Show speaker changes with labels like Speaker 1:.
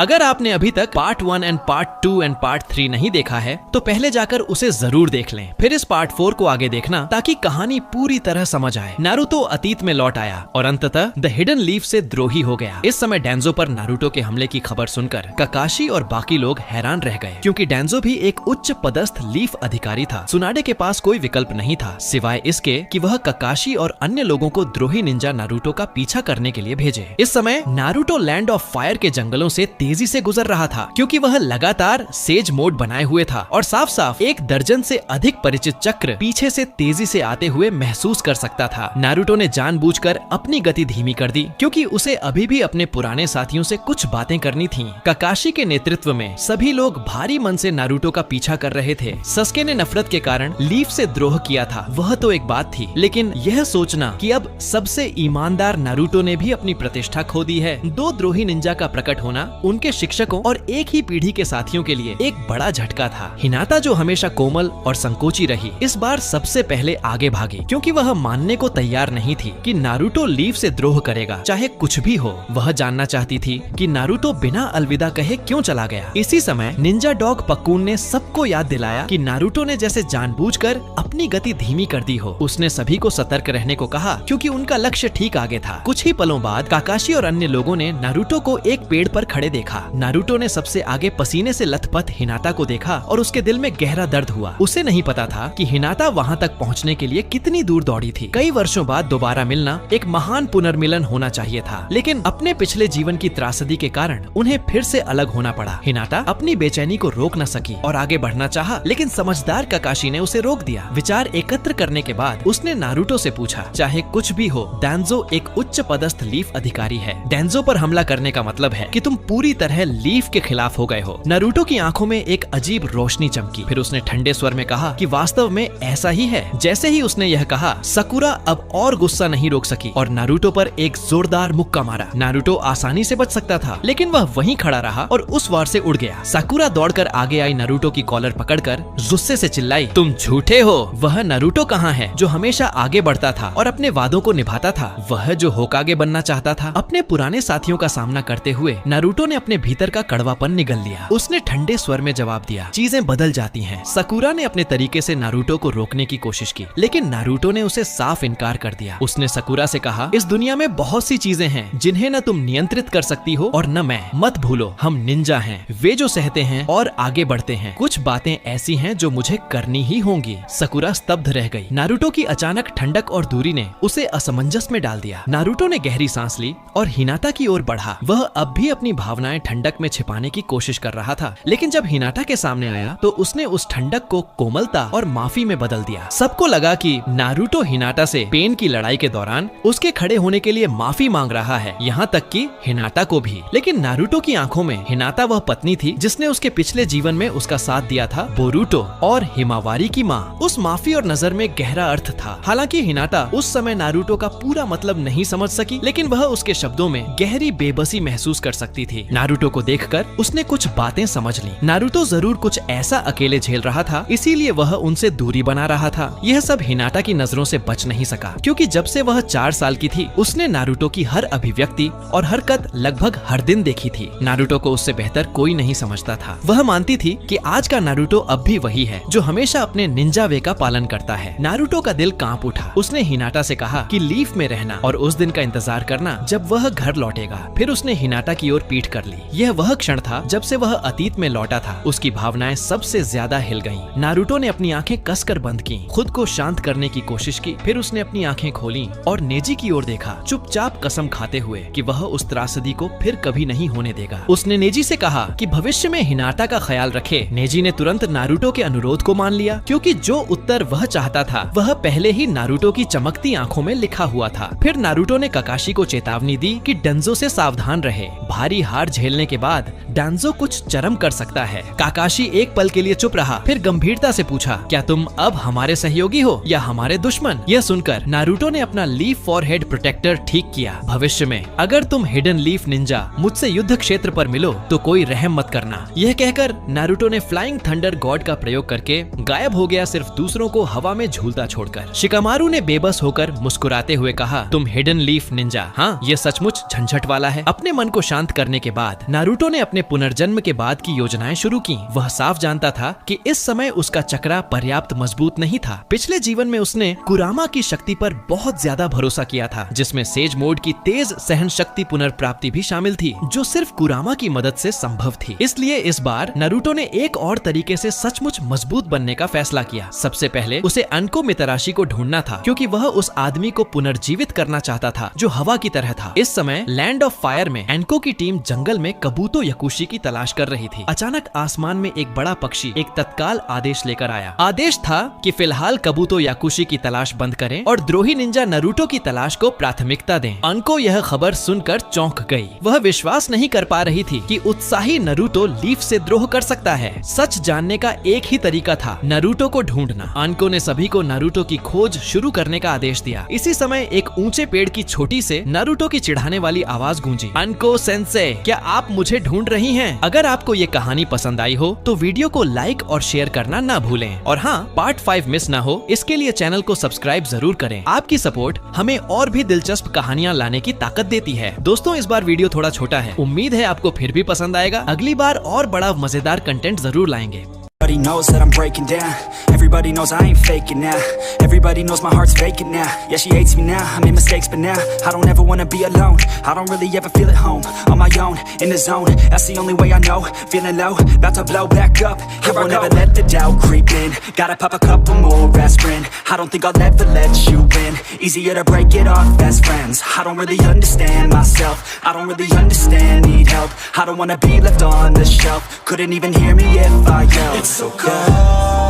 Speaker 1: अगर आपने अभी तक part 1 and part 2 and part 3 नहीं देखा है तो पहले जाकर उसे जरूर देख लें, फिर इस पार्ट 4 को आगे देखना ताकि कहानी पूरी तरह समझ आए। नारुतो अतीत में लौट आया और अंततः द हिडन लीफ से द्रोही हो गया। इस समय डेंजो पर नारुतो के हमले की खबर सुनकर काकाशी और बाकी लोग हैरान रह गए, क्योंकि डेंजो भी एक उच्च पदस्थ लीफ अधिकारी था। सुनाडे के पास कोई विकल्प नहीं था सिवाय इसके कि वह काकाशी और अन्य लोगों को द्रोही निंजा नारुतो का पीछा करने के लिए भेजे। इस समय नारुतो लैंड ऑफ फायर के जंगलों से तेजी से गुजर रहा था, क्योंकि वह लगातार सेज मोड बनाए हुए था और साफ साफ 1 दर्जन से अधिक परिचित चक्र पीछे से तेजी से आते हुए महसूस कर सकता था। नारुतो ने जानबूझकर अपनी गति धीमी कर दी, क्योंकि उसे अभी भी अपने पुराने साथियों से कुछ बातें करनी थीं। काकाशी के नेतृत्व में सभी लोग भारी मन से नारुतो का पीछा कर रहे थे। सस्के ने नफरत के कारण लीफ से द्रोह किया था, वह तो एक बात थी, लेकिन यह सोचना कि अब सबसे ईमानदार नारुतो ने भी अपनी प्रतिष्ठा खो दी है। 2 द्रोही निंजा का प्रकट होना उनके शिक्षकों और एक ही पीढ़ी के साथियों के लिए एक बड़ा झटका था। हिनाता जो हमेशा कोमल और संकोची रही, इस बार सबसे पहले आगे भागी, क्योंकि वह मानने को तैयार नहीं थी कि नारुतो लीफ से द्रोह करेगा, चाहे कुछ भी हो। वह जानना चाहती थी कि नारुतो बिना अलविदा कहे क्यों चला गया। इसी समय निंजा डॉग पक्कून ने सबको याद दिलाया कि नारुतो ने जैसे जानबूझकर अपनी गति धीमी कर दी हो। उसने सभी को सतर्क रहने को कहा, क्योंकि उनका लक्ष्य ठीक आगे था। कुछ ही पलों बाद काकाशी और अन्य लोगों ने नारुतो को एक पेड़ पर खड़े देखा। नारुतो ने सबसे आगे पसीने से लथपथ हिनाता को देखा और उसके दिल में गहरा दर्द हुआ। उसे नहीं पता था कि हिनाता वहाँ तक पहुँचने के लिए कितनी दूर दौड़ी थी। कई वर्षों बाद दोबारा मिलना एक महान पुनर्मिलन होना चाहिए था, लेकिन अपने पिछले जीवन की त्रासदी के कारण उन्हें फिर से अलग होना पड़ा। हिनाता अपनी बेचैनी को रोक न सकी और आगे बढ़ना चाहा, लेकिन समझदार काकाशी ने उसे रोक दिया। विचार एकत्र करने के बाद उसने नारुतो से पूछा, चाहे कुछ भी हो, डेंजो एक उच्च पदस्थ लीफ अधिकारी है। डेंजो पर हमला करने का मतलब है कि तुम पूरी तरह लीफ के खिलाफ हो गए हो। नारुतो की आंखों में एक अजीब रोशनी चमकी। फिर उसने ठंडे स्वर में कहा कि वास्तव में ऐसा ही है। जैसे ही उसने यह कहा, साकुरा अब और गुस्सा नहीं रोक सकी और नारुतो पर एक जोरदार मुक्का मारा। नारुतो आसानी से बच सकता था, लेकिन वह वहीं खड़ा रहा और उस वार से उड़ गया। साकुरा दौड़कर आगे आई नारुतो की कॉलर पकड़कर गुस्से से चिल्लाई, तुम झूठे हो। वह नारुतो कहाँ है जो हमेशा आगे बढ़ता था और अपने वादों को निभाता था? वह जो होकागे बनना चाहता था। अपने पुराने साथियों का सामना करते हुए नारुतो ने अपने भीतर का कड़वापन निगल लिया। उसने ठंडे स्वर में जवाब दिया, चीजें बदल जाती हैं। साकुरा ने अपने तरीके से नारुतो को रोकने की कोशिश की, लेकिन नारुतो ने उसे साफ इनकार कर दिया। उसने साकुरा से कहा, इस दुनिया में बहुत सी चीजें हैं जिन्हें न तुम नियंत्रित कर सकती हो और न मैं। मत भूलो, हम निंजा हैं, वे जो सहते हैं और आगे बढ़ते हैं। कुछ बातें ऐसी हैं जो मुझे करनी ही होंगी। साकुरा स्तब्ध रह गई। नारुतो की अचानक ठंडक और दूरी ने उसे असमंजस में डाल दिया। नारुतो ने गहरी सांस ली और हिनाता की ओर बढ़ा। वह अब भी अपनी भावनाएं ठंडक में छिपाने की कोशिश कर रहा था, लेकिन जब हिनाता के सामने आया तो उसने उस ठंडक को कोमलता और माफी में बदल दिया। सबको लगा कि नारुतो हिनाता से पेन की लड़ाई के दौरान उसके खड़े होने के लिए माफी मांग रहा है, यहाँ तक कि हिनाता को भी। लेकिन नारुतो की आंखों में हिनाता वह पत्नी थी जिसने उसके पिछले जीवन में उसका साथ दिया था। बोरुतो और हिमावारी की माँ। उस माफी और नजर में गहरा अर्थ था। हालांकि हिनाता उस समय नारुतो का पूरा मतलब नहीं समझ सकी, लेकिन वह उसके शब्दों में गहरी बेबसी महसूस कर सकती थी। नारुतो को देखकर उसने कुछ बातें समझ ली। नारुतो जरूर कुछ ऐसा अकेले झेल रहा था, इसीलिए वह उनसे दूरी बना रहा था। यह सब हिनाता की नजरों से बच नहीं सका, क्योंकि जब से वह 4 साल की थी उसने नारुतो की हर अभिव्यक्ति और हरकत लगभग हर दिन देखी थी। नारुतो को उससे बेहतर कोई नहीं समझता था। वह मानती थी कि आज का नारुतो अब भी वही है जो हमेशा अपने निंजा वे का पालन करता है। नारुतो का दिल कांप उठा। उसने हिनाता से कहा कि लीफ में रहना और उस दिन का इंतजार करना जब वह घर लौटेगा। फिर उसने हिनाता की ओर पीठ कर ली। यह वह क्षण था जब से वह अतीत में लौटा था। उसकी भावनाएं सबसे ज्यादा हिल गईं। नारुतो ने अपनी आंखें कसकर बंद की, खुद को शांत करने की कोशिश की। फिर उसने अपनी आंखें खोली और नेजी की ओर देखा, चुपचाप कसम खाते हुए कि वह उस त्रासदी को फिर कभी नहीं होने देगा। उसने नेजी से कहा कि भविष्य में हिनाता का ख्याल रखे। नेजी ने तुरंत नारुतो के अनुरोध को मान लिया, क्योंकि जो उत्तर वह चाहता था वह पहले ही नारुतो की चमकती आंखों में लिखा हुआ था। फिर नारुतो ने काकाशी को चेतावनी दी कि डेंजो से सावधान रहे। भारी हार झेलने के बाद डेंजो कुछ चरम कर सकता है। काकाशी एक पल के लिए चुप रहा, फिर गंभीरता से पूछा, क्या तुम अब हमारे सहयोगी हो या हमारे दुश्मन? यह सुनकर नारुतो ने अपना लीफ फॉरहेड प्रोटेक्टर ठीक किया। भविष्य में अगर तुम हिडन लीफ निंजा मुझसे युद्ध क्षेत्र पर मिलो तो कोई रहम मत करना। यह कहकर नारुतो ने फ्लाइंग थंडर गॉड का प्रयोग करके गायब हो गया, सिर्फ दूसरों को हवा में झूलता छोड़कर। शिकामारू ने बेबस होकर मुस्कुराते हुए कहा, तुम हिडन लीफ निंजा? हाँ, ये सचमुच झंझट वाला है। अपने मन को शांत करने के बाद बाद नारुतो ने अपने पुनर्जन्म के बाद की योजनाएं शुरू की। वह साफ जानता था कि इस समय उसका चक्रा पर्याप्त मजबूत नहीं था। पिछले जीवन में उसने कुरामा की शक्ति पर बहुत ज्यादा भरोसा किया था, जिसमें सेज मोड की तेज सहन शक्ति पुनर्प्राप्ति भी शामिल थी, जो सिर्फ कुरामा की मदद से संभव थी। इसलिए इस बार नारुतो ने एक और तरीके से सचमुच मजबूत बनने का फैसला किया। सबसे पहले उसे अनको मितराशी को ढूंढना था, क्योंकि वह उस आदमी को पुनर्जीवित करना चाहता था जो हवा की तरह था। इस समय लैंड ऑफ फायर में एनको की टीम जंगल में कबूतो यकुशी की तलाश कर रही थी। अचानक आसमान में एक बड़ा पक्षी एक तत्काल आदेश लेकर आया। आदेश था कि फिलहाल कबूतो याकुशी की तलाश बंद करें और द्रोही निंजा नारुतो की तलाश को प्राथमिकता दें। अनको यह खबर सुनकर चौंक गई। वह विश्वास नहीं कर पा रही थी कि उत्साही नारुतो लीफ से द्रोह कर सकता है। सच जानने का एक ही तरीका था, नारुतो को ढूंढना। अनको ने सभी को नारुतो की खोज शुरू करने का आदेश दिया। इसी समय एक ऊंचे पेड़ की छोटी से नारुतो की चिढ़ाने वाली आवाज गूंजी। अनको सेंसे, क्या आप मुझे ढूंढ रही हैं? अगर आपको ये कहानी पसंद आई हो तो वीडियो को लाइक और शेयर करना ना भूलें। और हाँ, पार्ट 5 मिस ना हो इसके लिए चैनल को सब्सक्राइब जरूर करें। आपकी सपोर्ट हमें और भी दिलचस्प कहानियाँ लाने की ताकत देती है। दोस्तों, इस बार वीडियो थोड़ा छोटा है, उम्मीद है आपको फिर भी पसंद आएगा। अगली बार और बड़ा मजेदार कंटेंट जरूर लाएंगे।
Speaker 2: Everybody knows that I'm breaking down. Everybody knows I ain't faking now. Everybody knows my heart's vacant now. Yeah, she hates me now, I made mistakes, but now I don't ever wanna be alone. I don't really ever feel at home. On my own, in the zone, that's the only way I know. Feeling low, about to blow back up. Here I never let the doubt creep in. Gotta pop a couple more aspirin. I don't think I'll ever let you in. Easier to break it off best friends. I don't really understand myself. I don't really understand, need help. I don't wanna be left on the shelf. Couldn't even hear me if I yelled. It's so cold